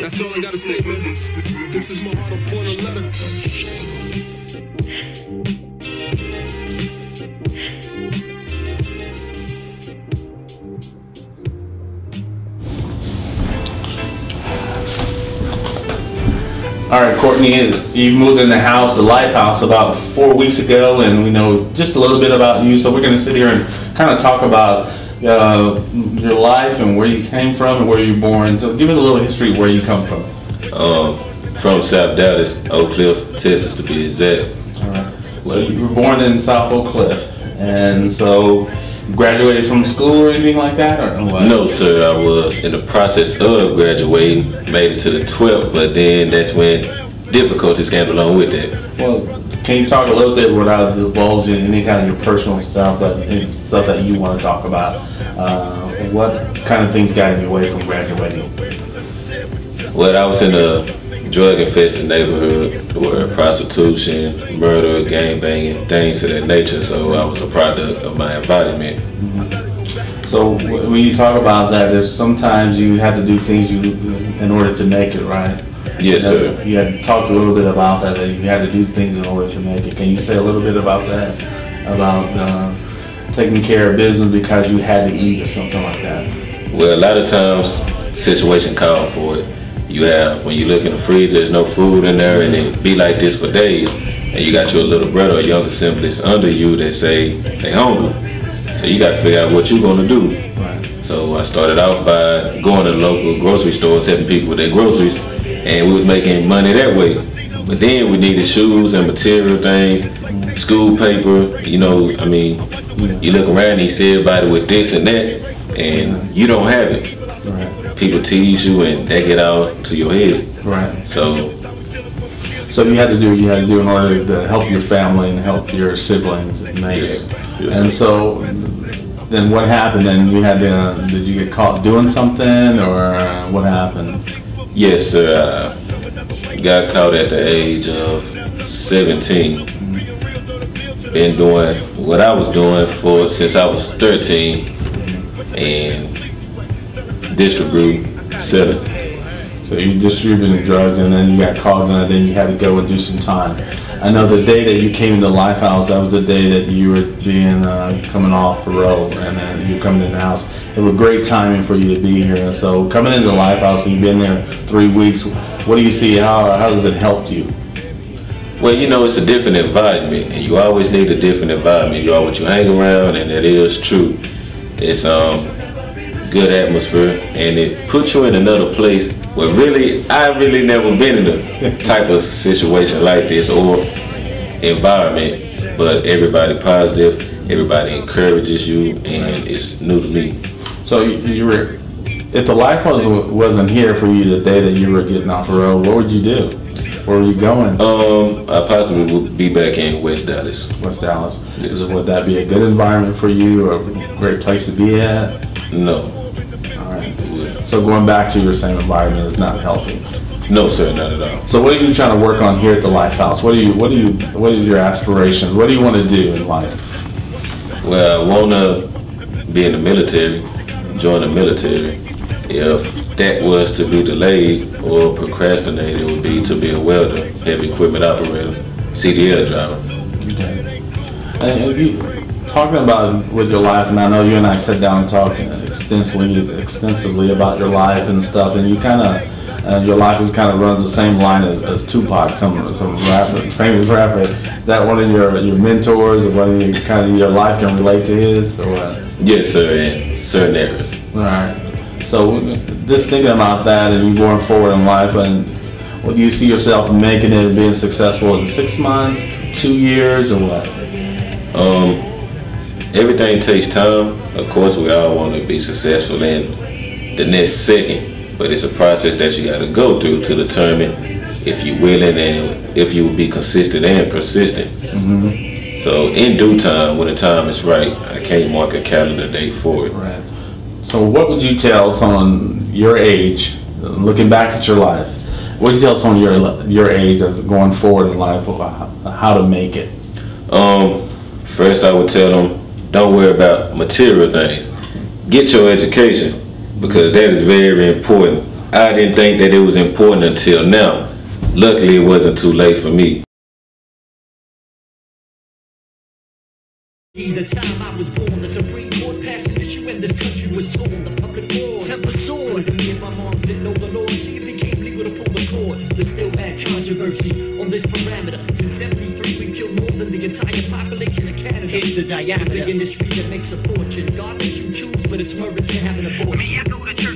That's all I gotta say, man. This is my heart, I'm pouring a letter. All right, Kourtney, you moved in the house, the Life House, about 4 weeks ago, and we know just a little bit about you. So we're going to sit here and kind of talk about your life and where you came from and where you were born. So give us a little history of where you come from. From South Dallas, Oak Cliff, Texas, to be exact. All right. So you were born in South Oak Cliff, and so you graduated from school or anything like that, or what? No, sir. I was in the process of graduating, made it to the 12th, but then that's when difficulties came along with that. Well, can you talk a little bit without divulging any kind of your personal stuff, but stuff that you want to talk about? What kind of things got in your way from graduating? Well, I was in a drug-infested neighborhood where prostitution, murder, gangbanging, things of that nature, so I was a product of my environment. Mm-hmm. So when you talk about that, there's sometimes you have to do things in order to make it, right? Yes, sir. You had talked a little bit about that you had to do things in order to make it. Can you say a little bit about that? About taking care of business because you had to eat or something like that? Well, a lot of times, situation called for it. You have, when you look in the freezer, there's no food in there, and it be like this for days, and you got your little brother or younger siblings under you that say they hungry. So you got to figure out what you're going to do. Right. So I started off by going to the local grocery stores, helping people with their groceries, and we was making money that way. But then we needed shoes and material things, school paper, you know, I mean, you look around and you see everybody with this and that, and you don't have it. Right. People tease you and that get out to your head. Right. So you had to do in order to help your family and help your siblings make it. Yes, and sir. So then what happened? Then you had to, did you get caught doing something, or what happened? Yes, sir. I got caught at the age of 17. Been doing what I was doing since I was 13, and distributing, selling. So you distributed drugs, and then you got caught, and then you had to go and do some time. I know the day that you came to Life House, that was the day that you were being coming off parole, and then you were coming in the house. It was great timing for you to be here. And so coming into Life House, and you've been there 3 weeks. What do you see? How does it help you? Well, you know, it's a different environment, and you always need a different environment. You are what you hang around, and that is true. It's good atmosphere, and it puts you in another place where I really never been in a type of situation like this or environment, but everybody positive, everybody encourages you, and it's new to me. So you were, if the Life House wasn't here for you the day that you were getting off the road, what would you do? Where were you going? I possibly would be back in West Dallas. West Dallas. Yes. Would that be a good environment for you, or a great place to be at? No. So going back to your same environment is not healthy. No, sir, not at all. So what are you trying to work on here at the Life House? What are your aspirations? What do you want to do in life? Well, I want to be in the military, join the military. If that was to be delayed or procrastinated, it would be to be a welder, heavy equipment operator, CDL driver. Okay. And you talking about with your life, and I know you and I sat down and talked extensively about your life and stuff, and you kind of, your life is kind of runs the same line as Tupac, some rapper, famous rapper. That one of your mentors, or one of your kind of your life can relate to his, or what? Yes, sir, in certain areas. All right. So just thinking about that and you going forward in life, and what do you see yourself making it and being successful in 6 months, 2 years, or what? Everything takes time. Of course, we all want to be successful in the next second, but it's a process that you got to go through to determine if you're willing and if you will be consistent and persistent. Mm-hmm. So in due time, when the time is right, I can't mark a calendar date for it. Right. So what would you tell someone your age, looking back at your life, what would you tell someone your age that's going forward in life about how to make it? First, I would tell them, don't worry about material things. Get your education, because that is very important I didn't think that it was important until now. Luckily, it wasn't too late for me. The time I was born, the Supreme Court passed an issue and this country was torn. The public war, temper sword. If my moms didn't know the Lord, see if it became legal to pull the cord. There's still bad controversy on this parameter. Since 73, we killed more than the entire population of Canada. Here's the diameter. The big industry that makes a fortune. God makes you choose, but it's murder to have an abortion.